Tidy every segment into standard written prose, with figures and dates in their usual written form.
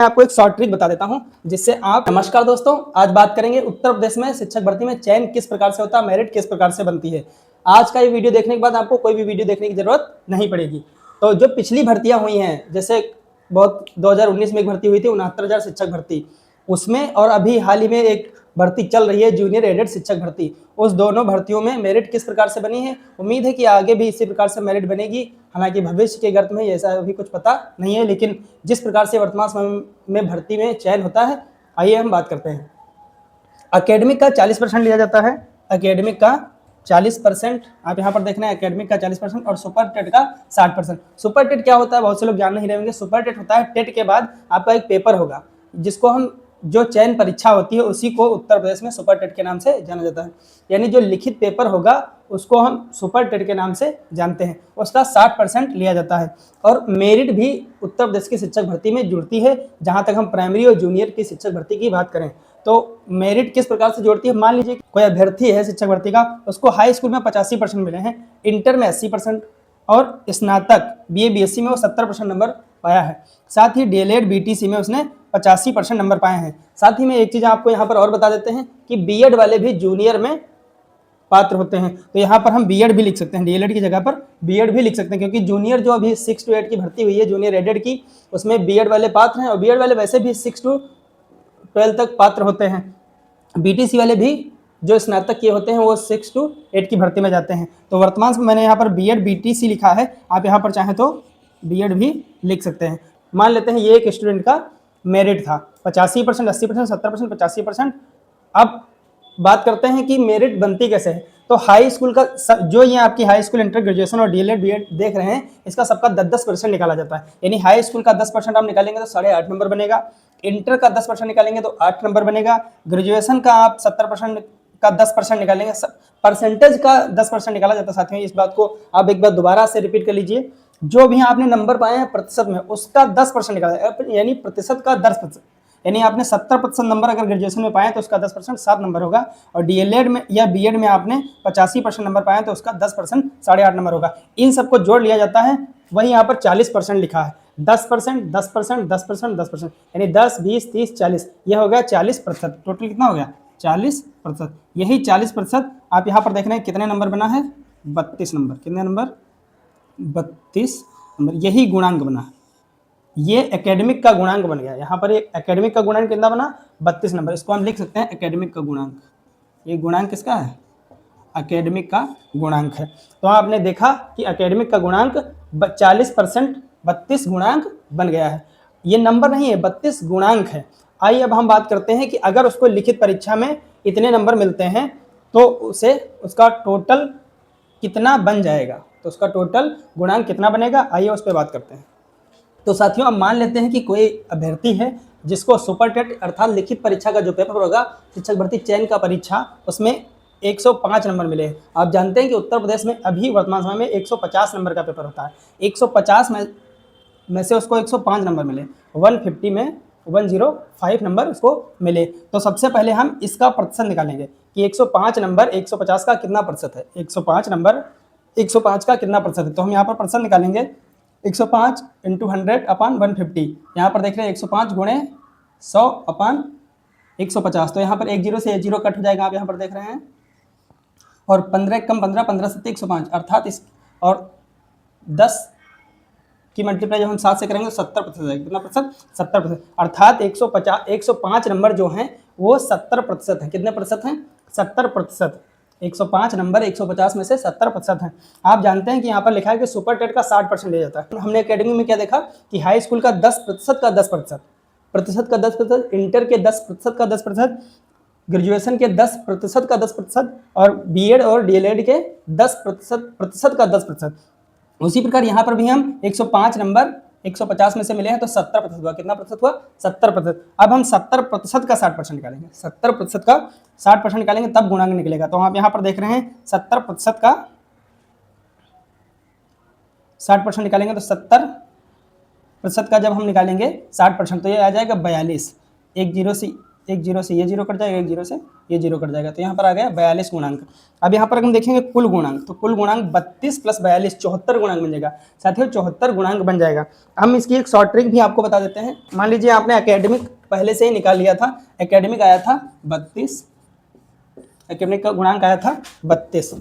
आपको एक short trick बता देता हूं जिससे आप। नमस्कार दोस्तों, आज बात करेंगे उत्तर प्रदेश में शिक्षक भर्ती में चयन किस प्रकार से होता है, मेरिट किस प्रकार से बनती है। आज का ये वीडियो देखने के बाद आपको कोई भी वीडियो देखने की जरूरत नहीं पड़ेगी। तो जो पिछली भर्तियां हुई हैं, जैसे बहुत 2019 में एक भर्ती हुई थी 69,000 शिक्षक भर्ती, उसमें और अभी हाल ही में एक भर्ती चल रही है जूनियर एडेड शिक्षक भर्ती, उस दोनों भर्तियों में मेरिट किस प्रकार से बनी है। उम्मीद है कि आगे भी इसी प्रकार से मेरिट बनेगी। हालांकि भविष्य के गर्त में ऐसा अभी कुछ पता नहीं है, लेकिन जिस प्रकार से वर्तमान समय में भर्ती में चयन होता है, आइए हम बात करते हैं। एकेडमिक का 40% लिया जाता है। एकेडमिक का 40%, आप यहाँ पर देख रहे हैं एकेडमिक का 40% और सुपर टेट का 60%। सुपर टेट क्या होता है, बहुत से लोग जान नहीं रहेंगे। सुपर टेट होता है टेट के बाद आपका एक पेपर होगा, जिसको हम जो चयन परीक्षा होती है उसी को उत्तर प्रदेश में सुपर टेट के नाम से जाना जाता है। यानी जो लिखित पेपर होगा उसको हम सुपर टेट के नाम से जानते हैं, उसका 60% लिया जाता है। और मेरिट भी उत्तर प्रदेश की शिक्षक भर्ती में जुड़ती है। जहां तक हम प्राइमरी और जूनियर की शिक्षक भर्ती की बात करें तो मेरिट किस प्रकार से जोड़ती है। मान लीजिए कोई अभ्यर्थी है शिक्षक भर्ती का, उसको हाई स्कूल में 85% मिले हैं, इंटर में 80% और स्नातक बीए बीएससी में वो 70% नंबर पाया है। साथ ही डीएलएड बीटीसी में उसने 85% नंबर पाए हैं। साथ ही में एक चीज आपको यहाँ पर और बता देते हैं कि बीएड वाले भी जूनियर में पात्र होते हैं। तो यहाँ पर हम बीएड भी लिख सकते हैं, डीएलएड की जगह पर बीएड भी लिख सकते हैं, क्योंकि जूनियर जो अभी 6 to 8 की भर्ती हुई है जूनियर एडेड की, उसमें बीएड वाले पात्र हैं। और बीएड वाले वैसे भी 6 to 12 तक पात्र होते हैं। बीटीसी वाले भी जो स्नातक किए होते हैं वो 6 to 8 की भर्ती में जाते हैं। तो वर्तमान में मैंने यहाँ पर बीएड बीटीसी लिखा है, आप यहाँ पर चाहें तो बीएड भी लिख सकते हैं। मान लेते हैं ये एक स्टूडेंट का मेरिट था 85%, 80%, 70%, 85%। अब बात करते हैं कि मेरिट बनती कैसे है। तो हाई स्कूल का जो ये आपकी हाई स्कूल, इंटर, ग्रेजुएशन और डीएलएड बीएड देख रहे हैं, इसका सबका 10-10% निकाला जाता है। यानी हाई स्कूल का 10% आप निकालेंगे तो 8.5 नंबर बनेगा, इंटर का 10% निकालेंगे तो 8 नंबर बनेगा, ग्रेजुएशन का आप 70% का 10% निकालेंगे, परसेंटेज का 10% निकाला जाता है। साथियों इस बात को आप एक बार दोबारा से रिपीट कर लीजिए, जो भी आपने नंबर पाए हैं प्रतिशत में उसका 10% निकाला, यानी प्रतिशत का 10%। यानी आपने 70% नंबर अगर ग्रेजुएशन में पाए तो उसका 10% 7 नंबर होगा, और डीएलएड में या बीएड में आपने 85% नंबर पाए तो उसका 10% 8.5 नंबर होगा। इन सबको जोड़ लिया जाता है, वही यहाँ पर 40% लिखा है। 10%, 10%, 10%, 10%, यानी 10, 20, 30, 40, यह हो गया 40%। टोटल कितना हो गया 40%। यही 40% आप यहाँ पर देख रहे हैं कितने नंबर बना है, 32 नंबर। कितने नंबर, 32 नंबर। यही गुणांक बना, ये एकेडमिक का गुणांक बन गया। यहाँ पर एक एकेडमिक का गुणांक कितना बना, 32 नंबर। इसको हम लिख सकते हैं एकेडमिक का गुणांक। ये गुणांक किसका है, एकेडमिक का गुणांक है। तो आपने देखा कि एकेडमिक का गुणांक 40%, 32 गुणांक बन गया है। ये नंबर नहीं है, 32 गुणांक है। आइए अब हम बात करते हैं कि अगर उसको लिखित परीक्षा में इतने नंबर मिलते हैं तो उसे उसका टोटल कितना बन जाएगा, तो उसका टोटल गुणांक कितना बनेगा, आइए उस पर बात करते हैं। तो साथियों अब मान लेते हैं कि कोई अभ्यर्थी है जिसको सुपर टेट अर्थात लिखित परीक्षा का जो पेपर होगा, शिक्षक भर्ती चयन का परीक्षा, उसमें 105 नंबर मिले हैं। आप जानते हैं कि उत्तर प्रदेश में अभी वर्तमान समय में 150 नंबर का पेपर होता है। 150 में से उसको 105 नंबर मिले, 150 में 105 नंबर उसको मिले। तो सबसे पहले हम इसका प्रतिशत निकालेंगे कि 105 नंबर 150 का कितना प्रतिशत है। 105 नंबर 105 का कितना प्रतिशत है, तो हम यहाँ पर प्रतिशत निकालेंगे। 105 इंटू 100 अपान 150। यहाँ पर देख रहे हैं 105 गुणे 100 अपान 150। तो यहाँ पर एक जीरो से एक जीरो कट हो जाएगा, आप यहाँ पर देख रहे हैं। और 15 कम 15, 15 7 105, अर्थात इस और 10 की मल्टीप्लाई जब हम 7 से करेंगे तो 70% आएगा। कितना प्रतिशत, 70%। अर्थात 105 नंबर जो हैं वो 70% हैं। कितने प्रतिशत हैं, 70%। 105 नंबर 150 में से 70% हैं। आप जानते हैं कि यहाँ पर लिखा है कि सुपर टेट का 60% लिया जाता है। हमने एकेडमी में क्या देखा कि हाई स्कूल का 10% का 10%, प्रतिशत का 10%, इंटर के 10% का 10%, ग्रेजुएशन के 10% का 10%, और बीएड और डीएलएड के 10% का 10%। उसी प्रकार यहाँ पर भी हम 105 नंबर 150 में से मिले हैं तो 70% हुआ। कितना प्रतिशत हुआ, 70%। अब हम 70% का 60% निकालेंगे, 70% का 60% निकालेंगे तब गुणांक निकलेगा। तो आप यहाँ पर देख रहे हैं 70% का 60% निकालेंगे तो 70% का जब हम निकालेंगे 60% तो ये आ जाएगा 42। एक जीरो से एक जीरो से ये जीरो कट जाएगा, एक जीरो से ये जीरो कट जाएगा, तो यहाँ पर आ गया 42 गुणांक। अब यहाँ पर हम देखेंगे कुल गुणांक, तो कुल गुणांक 32 प्लस 42 74 गुणांक बन जाएगा। साथियों 74 गुणांक बन जाएगा। हम इसकी एक शॉर्ट ट्रिक भी आपको बता देते हैं। मान लीजिए आपने एकेडमिक पहले से ही निकाल लिया था, एकेडमिक आया था 32, एकेडमिक का गुणांक आया था 32,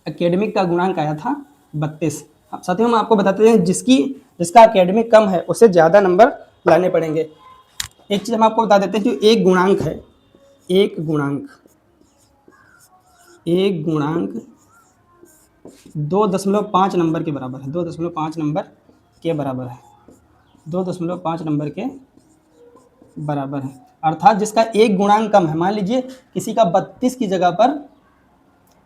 एकेडमिक का गुणांक आया था 32। साथियों हम आपको बताते हैं जिसका एकेडमिक कम है उसे ज़्यादा नंबर लाने पड़ेंगे। एक चीज़ हम आपको बता देते हैं, जो एक गुणांक है, एक गुणांक 2.5 नंबर के बराबर है, 2.5 नंबर के बराबर है, 2.5 नंबर के बराबर है। अर्थात जिसका एक गुणांक कम है, मान लीजिए किसी का 32 की जगह पर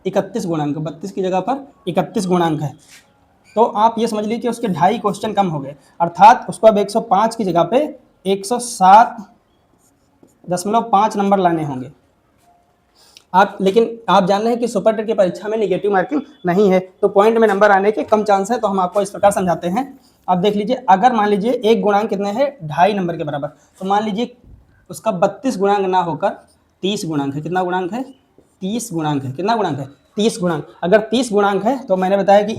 31 गुणांक, 32 की जगह पर 31 गुणांक है, तो आप ये समझ लीजिए कि उसके 2.5 क्वेश्चन कम हो गए। अर्थात उसको अब 105 की जगह पे 107.5 नंबर लाने होंगे। लेकिन आप जान रहे हैं कि सुपर टेट की परीक्षा में नेगेटिव मार्किंग नहीं है, तो पॉइंट में नंबर आने के कम चांस है। तो हम आपको इस प्रकार समझाते हैं। आप देख लीजिए, अगर मान लीजिए एक गुणांक कितने हैं, 2.5 नंबर के बराबर, तो मान लीजिए उसका 32 गुणांक ना होकर 30 गुणांक है। कितना गुणांक है, 30 गुणांक है। कितना गुणांक है, 30 गुणांक। अगर 30 गुणांक है तो मैंने बताया कि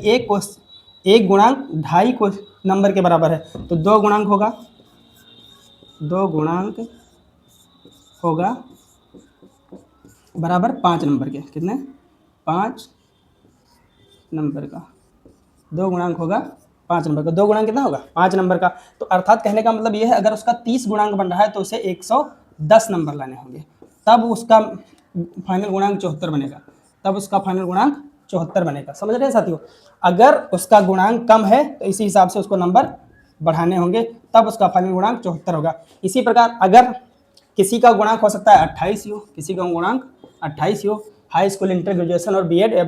एक गुणांक 2.5 नंबर के बराबर है, तो 2 गुणांक होगा, 2 गुणांक होगा बराबर 5 नंबर के। कितने, 5 नंबर का 2 गुणांक होगा 5 नंबर का। 2 गुणांक कितना होगा, 5 नंबर का। तो अर्थात कहने का मतलब ये है, अगर उसका 30 गुणांक बन रहा है तो उसे 110 नंबर लाने होंगे, तब उसका फाइनल गुणांक 74 बनेगा, तब उसका फाइनल गुणांक 74 बनेगा। समझ रहे हैं साथियों। अगर उसका गुणांक कम है तो इसी हिसाब से उसको नंबर बढ़ाने होंगे, तब उसका फाइनल गुणांक 74 होगा। इसी प्रकार अगर किसी का गुणांक हो सकता है 28 हो, किसी का गुणांक 28 हो, हाई स्कूल, इंटर, ग्रेजुएशन और बीएड और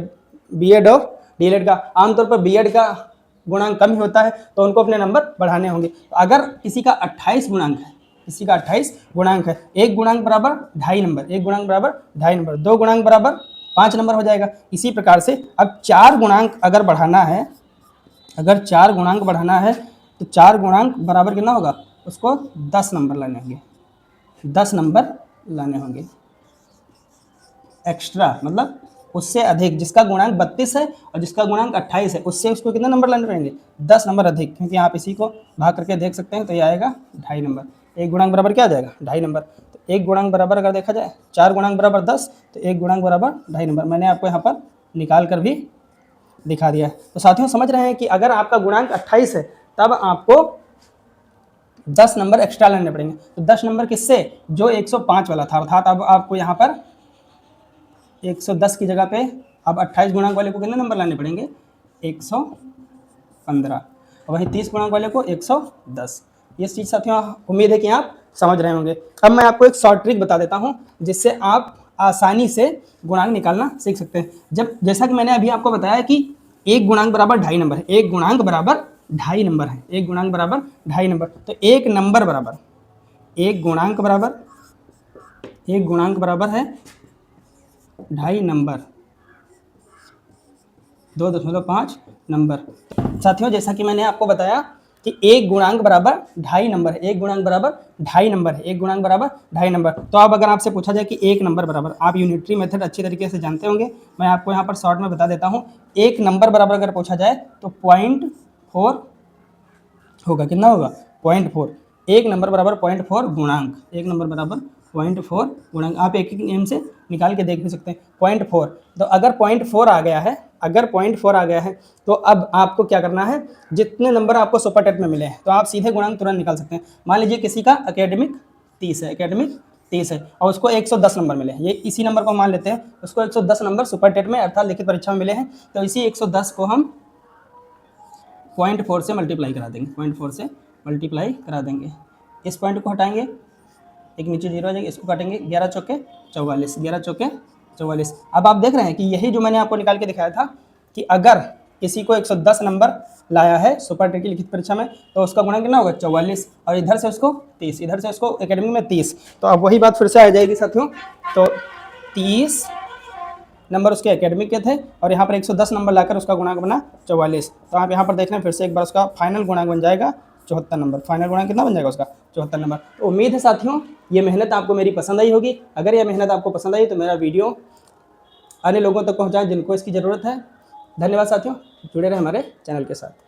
डीएलएड का, आमतौर पर बीएड का गुणांक कम ही होता है, तो उनको अपने नंबर बढ़ाने होंगे। तो अगर किसी का 28 गुणांक है, किसी का 28 गुणांक है, एक गुणांक बराबर 2.5 नंबर, एक गुणांक बराबर 2.5 नंबर, 2 गुणांक बराबर 5 नंबर हो जाएगा। इसी प्रकार से अब 4 गुणांक अगर बढ़ाना है, अगर 4 गुणांक बढ़ाना है तो 4 गुणांक बराबर कितना होगा, उसको 10 नंबर लाने होंगे, 10 नंबर लाने होंगे एक्स्ट्रा, मतलब उससे अधिक। जिसका गुणांक 32 है और जिसका गुणांक 28 है, उससे उसको कितने नंबर लाने पड़ेंगे, 10 नंबर अधिक। क्योंकि आप इसी को भाग करके देख सकते हैं, तो ये आएगा 2.5 नंबर। एक गुणांक बराबर क्या आ जाएगा, 2.5 नंबर। तो एक गुणांक बराबर अगर देखा जाए, 4 गुणांक बराबर 10, तो एक गुणांक बराबर 2.5 नंबर। मैंने आपको यहाँ पर निकाल कर भी दिखा दिया है। तो साथियों समझ रहे हैं कि अगर आपका गुणांक 28 है, तब आपको 10 नंबर एक्स्ट्रा लाने पड़ेंगे। तो 10 नंबर किससे, जो 105 वाला था। अर्थात अब आपको यहाँ पर 110 की जगह पे अब 28 गुणांक वाले को कितने नंबर लाने पड़ेंगे, 115, और वहीं 30 गुणांक वाले को 110। ये चीज़ साथियों उम्मीद है कि आप समझ रहे होंगे। अब मैं आपको एक शॉर्ट ट्रिक बता देता हूँ, जिससे आप आसानी से गुणांक निकालना सीख सकते हैं। जैसा कि मैंने अभी आपको बताया कि एक गुणांक बराबर 2.5 नंबर है, एक गुणांक बराबर 2.5 नंबर है, एक गुणांक बराबर 2.5 नंबर। तो एक नंबर बराबर, एक गुणांक बराबर, एक गुणांक बराबर है 2.5 नंबर, 2.5 नंबर। साथियों जैसा कि मैंने आपको बताया कि एक गुणांक बराबर 2.5 नंबर है, एक गुणांक बराबर 2.5 नंबर है, एक गुणांक बराबर 2.5 नंबर। तो अब अगर आपसे पूछा जाए कि एक नंबर बराबर, आप यूनिटरी मेथड अच्छी तरीके से जानते होंगे, मैं आपको यहाँ पर शॉर्ट में बता देता हूँ। एक नंबर बराबर अगर पूछा जाए तो 0.4 होगा। कितना होगा, 0.4। एक नंबर बराबर 0.4 गुणांक, एक नंबर बराबर 0.4 गुणांक। आप एक नेम से निकाल के देख भी सकते हैं, 0.4। तो अगर 0.4 आ गया है, अगर 0.4 आ गया है, तो अब आपको क्या करना है, जितने नंबर आपको सुपर टेट में मिले हैं, तो आप सीधे गुणांक तुरंत निकाल सकते हैं। मान लीजिए किसी का एकेडमिक 30 है, एकेडमिक 30 है, और उसको 110 नंबर मिले हैं। ये इसी नंबर को मान लेते हैं, उसको 110 नंबर सुपर टेट में अर्थात लिखित परीक्षा में मिले हैं। तो इसी 110 को हम 0.4 से मल्टीप्लाई करा देंगे, 0.4 से मल्टीप्लाई करा देंगे। इस पॉइंट को हटाएंगे, एक नीचे जीरो आ जाएगा, इसको काटेंगे, 11 चौके 44, 11 चौके 44। अब आप देख रहे हैं कि यही जो मैंने आपको निकाल के दिखाया था कि अगर किसी को 110 नंबर लाया है सुपर टेट की लिखित परीक्षा में, तो उसका गुणांक कितना होगा, 44, और इधर से उसको 30, इधर से उसको एकेडमिक में 30। तो अब वही बात फिर से आ जाएगी साथियों। तो 30 नंबर उसके एकेडमिक के थे, और यहाँ पर 110 नंबर लाकर उसका गुणांक बना 44। तो आप यहाँ पर देख रहे हैं, फिर से एक बार उसका फाइनल गुणांक बन जाएगा 74 नंबर। फाइनल गुणांक कितना बन जाएगा उसका? 74 नंबर। तो उम्मीद है साथियों ये मेहनत आपको मेरी पसंद आई होगी। अगर यह मेहनत आपको पसंद आई तो मेरा वीडियो अन्य लोगों तक पहुँचाएं जिनको इसकी ज़रूरत है। धन्यवाद साथियों, जुड़े रहें हमारे चैनल के साथ।